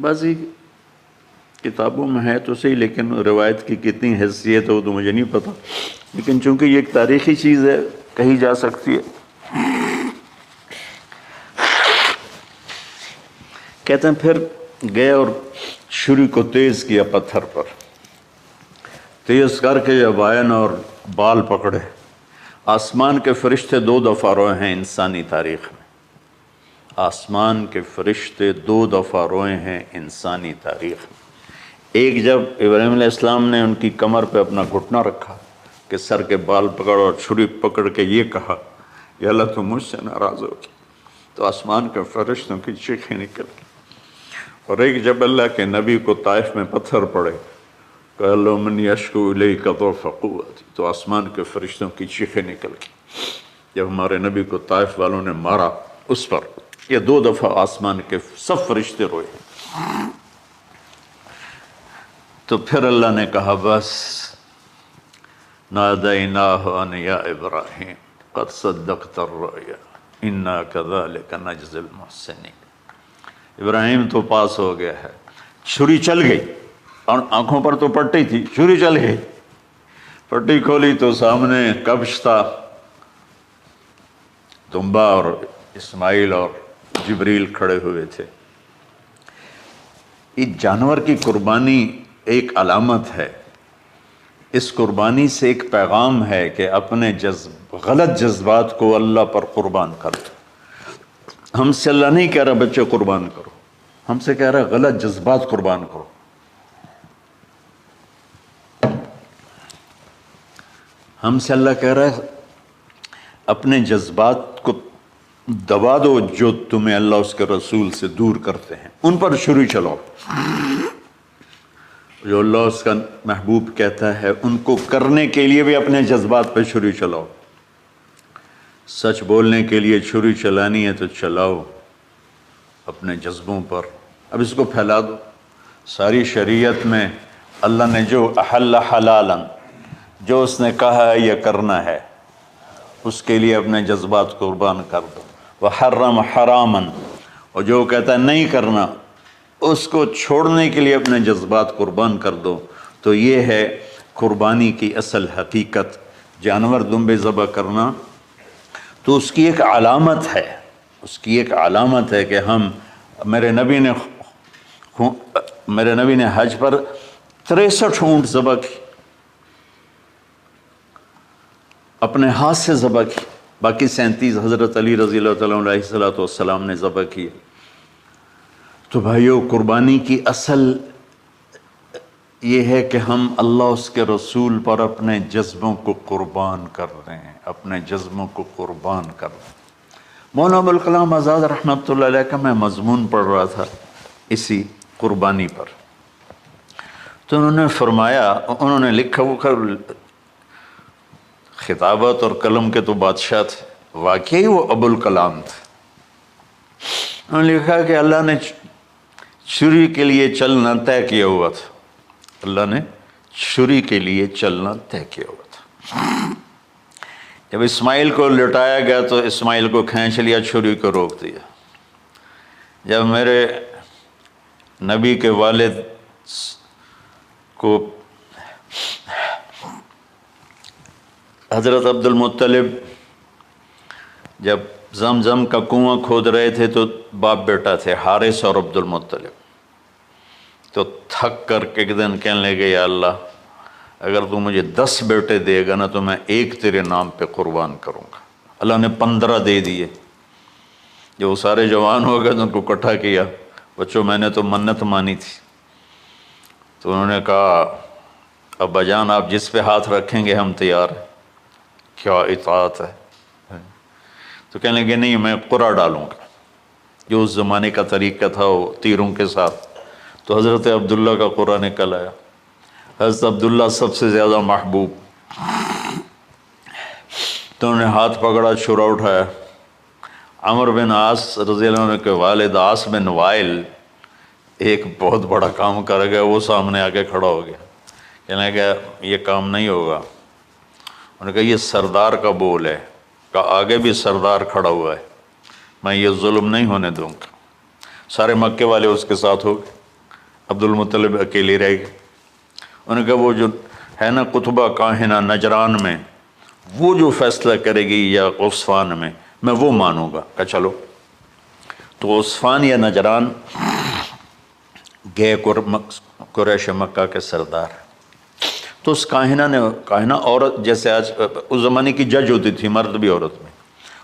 بعضی کتابوں میں ہے تو صحیح، لیکن روایت کی کتنی حیثیت ہو تو مجھے نہیں پتا، لیکن چونکہ یہ ایک تاریخی چیز ہے کہی جا سکتی ہے۔ کہتے ہیں پھر گئے اور چھری کو تیز کیا پتھر پر، تیز کر کے جب آئے نا اور بال پکڑے، آسمان کے فرشتے 2 دفعہ روئے ہیں انسانی تاریخ میں، آسمان کے فرشتے 2 دفعہ روئے ہیں انسانی تاریخ میں۔ ایک جب ابراہیم علیہ السلام نے ان کی کمر پہ اپنا گھٹنا رکھا کہ سر کے بال پکڑ اور چھری پکڑ کے یہ کہا یا اللہ تم مجھ سے ناراض ہو گئی، تو آسمان کے فرشتوں کی چیخیں نکل گئی۔ اور ایک جب اللہ کے نبی کو طائف میں پتھر پڑے کہ اللہ من یشکو الیک ضعف قوتی، تو آسمان کے فرشتوں کی چیخیں نکل گئی۔ جب ہمارے نبی کو طائف والوں نے مارا اس پر، یہ 2 دفعہ آسمان کے سب فرشتے روئے۔ تو پھر اللہ نے کہا بس، نادیناہ ان یا ابراہیم قد صدقت الرؤیا انا کذلک نجزی المحسنین، ابراہیم تو پاس ہو گیا ہے، چھری چل گئی، اور آنکھوں پر تو پٹی تھی، چھری چل گئی، پٹی کھولی تو سامنے کبش تھا، دمبا، اور اسماعیل اور جبریل کھڑے ہوئے تھے۔ اس جانور کی قربانی ایک علامت ہے، اس قربانی سے ایک پیغام ہے کہ اپنے غلط جذبات کو اللہ پر قربان کر دو۔ ہم سے اللہ نہیں کہہ رہا بچے قربان کرو، ہم سے کہہ رہا غلط جذبات قربان کرو۔ ہم سے اللہ کہہ رہا ہے اپنے جذبات کو دبا دو جو تمہیں اللہ اس کے رسول سے دور کرتے ہیں، ان پر چھری چلاؤ۔ جو اللہ اس کا محبوب کہتا ہے ان کو کرنے کے لیے بھی اپنے جذبات پہ چھری چلاؤ۔ سچ بولنے کے لیے چھری چلانی ہے تو چلاؤ اپنے جذبوں پر، اب اس کو پھیلا دو۔ ساری شریعت میں اللہ نے جو احل حلالا، جو اس نے کہا ہے یہ کرنا ہے، اس کے لیے اپنے جذبات قربان کر دو۔ وحرم حراما، اور جو کہتا ہے نہیں کرنا، اس کو چھوڑنے کے لیے اپنے جذبات قربان کر دو۔ تو یہ ہے قربانی کی اصل حقیقت، جانور دمبے ذبح کرنا تو اس کی ایک علامت ہے، اس کی ایک علامت ہے کہ ہم میرے نبی نے حج پر 63 اونٹ ذبح کی، اپنے ہاتھ سے ذبح کی، باقی 37 حضرت علی رضی اللہ تعالیٰ علیہ السلام نے ذبح کیے۔ تو بھائیو، قربانی کی اصل یہ ہے کہ ہم اللہ اس کے رسول پر اپنے جذبوں کو قربان کر رہے ہیں، اپنے جذبوں کو قربان کر رہے ہیں۔ مولانا ابوالکلام آزاد رحمۃ اللہ علیہ کا میں مضمون پڑھ رہا تھا اسی قربانی پر، تو انہوں نے فرمایا، انہوں نے لکھا، وہ خطابت اور قلم کے تو بادشاہ تھے، واقعی وہ ابوالکلام تھے۔ انہوں نے لکھا کہ اللہ نے چھری کے لیے چلنا طے کیا ہوا تھا، اللہ نے چھری کے لیے چلنا طے کیا ہوا تھا۔ جب اسماعیل کو لٹایا گیا تو اسماعیل کو کھینچ لیا، چھری کو روک دیا۔ جب میرے نبی کے والد کو حضرت عبد المطلب جب زمزم کا کنواں کھود رہے تھے تو باپ بیٹا تھے، حارث اور عبد المطلب، تو تھک کر کے ایک دن کہنے لگے، یا اللہ اگر تو مجھے 10 بیٹے دے گا نا تو میں ایک تیرے نام پہ قربان کروں گا۔ اللہ نے 15 دے دیے۔ جب وہ سارے جوان ہو گئے تو ان کو اکٹھا کیا، بچوں میں نے تو منت مانی تھی۔ تو انہوں نے کہا، ابا جان آپ جس پہ ہاتھ رکھیں گے ہم تیار ہیں، کیا اطاعت ہے۔ تو کہنے لگے نہیں، میں قرعہ ڈالوں گا، جو اس زمانے کا طریقہ تھا وہ تیروں کے ساتھ۔ تو حضرت عبداللہ کا قرعہ نکل آیا۔ حضرت عبداللہ سب سے زیادہ محبوب، تو انہوں نے ہاتھ پکڑا، چھرا اٹھایا۔ عمر بن عاص رضی اللہ عنہ کے والد عاص بن وائل ایک بہت بڑا کام کر گیا، وہ سامنے آ کے کھڑا ہو گیا، کہنے لگا یہ کام نہیں ہوگا۔ انہوں نے کہا یہ سردار کا بول ہے، کہا آگے بھی سردار کھڑا ہوا ہے، میں یہ ظلم نہیں ہونے دوں گا۔ سارے مکے والے اس کے ساتھ ہو گئے، عبد المطلب اکیلے رہ گئے۔ انہوں نے کہا وہ جو ہے نا قطبہ کاہنہ نجران میں، وہ جو فیصلہ کرے گی یا عصفان میں وہ مانوں گا۔ کہا چلو۔ تو عصفان یا نجران گئے قریش مکہ کے سردار۔ تو اس کاہنہ عورت، جیسے آج اس زمانے کی جج ہوتی تھی، مرد بھی عورت میں،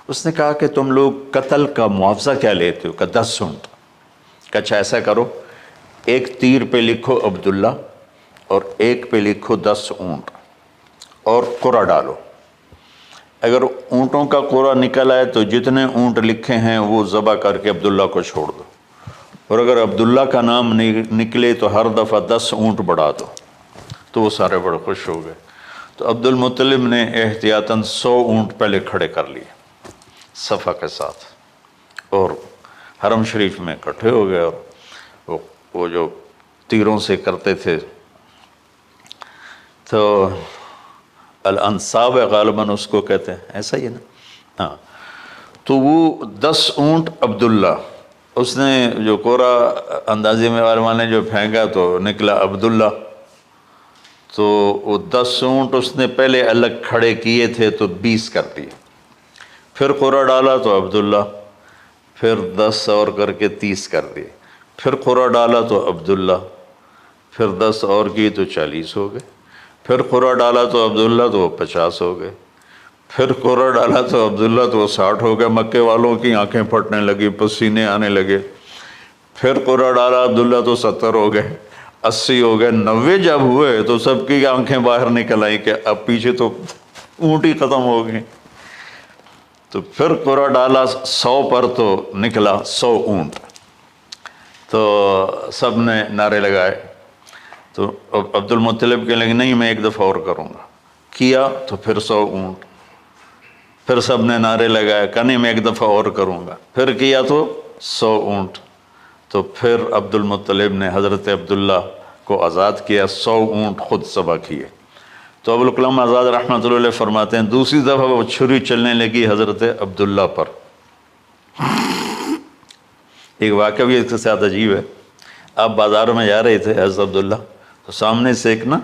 اس نے کہا کہ تم لوگ قتل کا معاوضہ کیا لیتے ہو؟ کہ 10 اونٹ۔ کہ اچھا ایسا کرو، ایک تیر پہ لکھو عبداللہ اور ایک پہ لکھو 10 اونٹ اور قرعہ ڈالو۔ اگر اونٹوں کا قرعہ نکل آئے تو جتنے اونٹ لکھے ہیں وہ ذبح کر کے عبداللہ کو چھوڑ دو، اور اگر عبداللہ کا نام نکلے تو ہر دفعہ 10 اونٹ بڑھا دو۔ تو وہ سارے بڑے خوش ہو گئے۔ تو عبد المطلب نے احتیاطاً 100 اونٹ پہلے کھڑے کر لیے صفا کے ساتھ، اور حرم شریف میں اکٹھے ہو گئے، اور وہ جو تیروں سے کرتے تھے تو الانصاب غالباً اس کو کہتے ہیں، ایسا ہی ہے نا؟ ہاں۔ تو وہ 10 اونٹ عبداللہ، اس نے جو قرعہ اندازے میں علماء نے جو پھینکا تو نکلا عبداللہ۔ تو وہ 10 اونٹ اس نے پہلے الگ کھڑے کیے تھے تو 20 کر دیے، پھر قرعہ ڈالا تو عبداللہ، پھر 10 اور کر کے 30 کر دیے، پھر قرعہ ڈالا تو عبداللہ، پھر 10 اور کی تو 40 ہو گئے، پھر قرعہ ڈالا تو عبداللہ تو 50 ہو گئے، پھر قرعہ ڈالا تو عبداللہ تو 60 ہو گئے۔ مکے والوں کی آنکھیں پھٹنے لگی، پسینے آنے لگے۔ پھر قرعہ ڈالا عبداللہ تو 70 ہو گئے، 80 ہو گئے، 90 جب ہوئے تو سب کی آنکھیں باہر نکل آئیں کہ اب پیچھے تو اونٹ ہی ختم ہو گئے۔ تو پھر قرعہ ڈالا 100 پر تو نکلا 100 اونٹ۔ تو سب نے نعرے لگائے، تو عبد المطلب کہنے لگے نہیں میں ایک دفعہ اور کروں گا، کیا تو پھر 100 اونٹ، پھر سب نے نعرے لگائے، کہ نہیں میں ایک دفعہ اور کروں گا، پھر کیا تو 100 اونٹ۔ تو پھر عبد المطلب نے حضرت عبداللہ کو آزاد کیا، 100 اونٹ خود ذبح کیے۔ تو ابوالکلام آزاد رحمۃ اللہ علیہ فرماتے ہیں دوسری دفعہ وہ چھری چلنے لگی حضرت عبداللہ پر۔ ایک واقعہ بھی اس کے ساتھ عجیب ہے۔ آپ بازار میں جا رہے تھے حضرت عبداللہ، تو سامنے سے ایک نا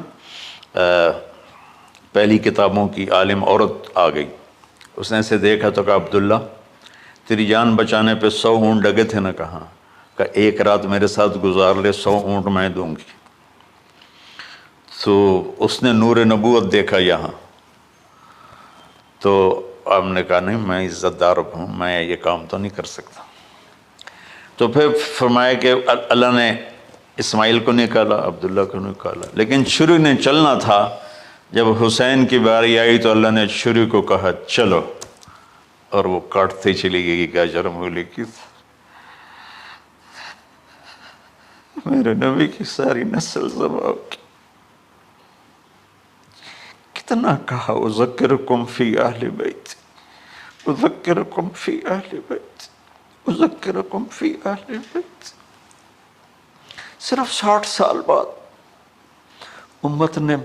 پہلی کتابوں کی عالم عورت آ گئی، اس نے اسے دیکھا تو کہا عبداللہ تیری جان بچانے پہ 100 اونٹ ڈگے تھے نا، کہاں؟ کہ ایک رات میرے ساتھ گزار لے 100 اونٹ میں دوں گی۔ تو اس نے نور نبوت دیکھا یہاں، تو آپ نے کہا نہیں میں عزت دار ہوں، میں یہ کام تو نہیں کر سکتا۔ تو پھر فرمایا کہ اللہ نے اسماعیل کو نکالا، عبداللہ کو نکالا، لیکن چھری نے چلنا تھا۔ جب حسین کی باری آئی تو اللہ نے چھری کو کہا چلو، اور وہ کاٹتے چلی گئی کہ اجر مولی کی میرے نبی کی ساری نسل ذبح کی۔ کتنا کہا اذکرکم فی اہل بیت، اذکرکم فی اہل بیت، اذکرکم فی اہل بیت۔ صرف 60 سال بعد امت نے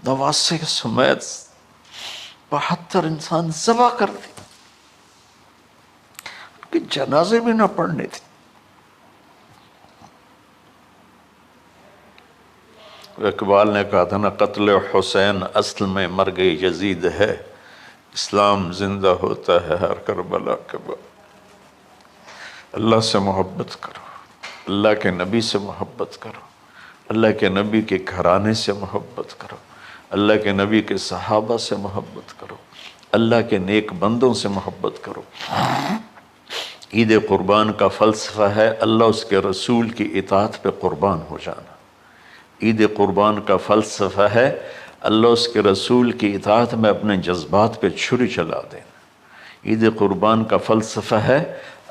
89 سمیت 72 انسان ذبح کر دی، کہ جنازے بھی نہ پڑھنے تھے۔ اقبال نے کہا تھا نا قتل حسین اصل میں مرگ یزید ہے، اسلام زندہ ہوتا ہے ہر کربلا کے بعد۔ اللہ سے محبت کرو، اللہ کے نبی سے محبت کرو، اللہ کے نبی کے گھرانے سے محبت کرو، اللہ کے نبی کے صحابہ سے محبت کرو، اللہ کے نیک بندوں سے محبت کرو۔ عید قربان کا فلسفہ ہے اللہ اس کے رسول کی اطاعت پہ قربان ہو جانا۔ عید قربان کا فلسفہ ہے اللہ اس کے رسول کی اطاعت میں اپنے جذبات پہ چھری چلا دینا۔ عید قربان کا فلسفہ ہے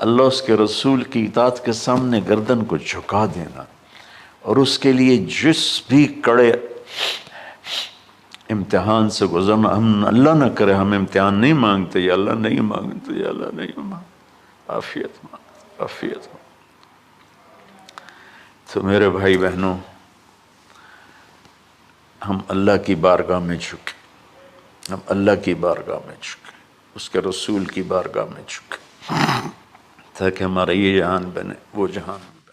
اللہ اس کے رسول کی اطاعت کے سامنے گردن کو جھکا دینا، اور اس کے لیے جس بھی کڑے امتحان سے گزرنا۔ ہم اللہ نہ کرے ہم امتحان نہیں مانگتے، یا اللہ نہیں مانگتے، یا اللہ نہیں مانگتے، عافیت مانگ، عافیت مانگ۔ تو میرے بھائی بہنوں، ہم اللہ کی بارگاہ میں جھکے، ہم اللہ کی بارگاہ میں جھکے، اس کے رسول کی بارگاہ میں جھکے، تاکہ ہمارا یہ جہان بنے وہ جہان بنے۔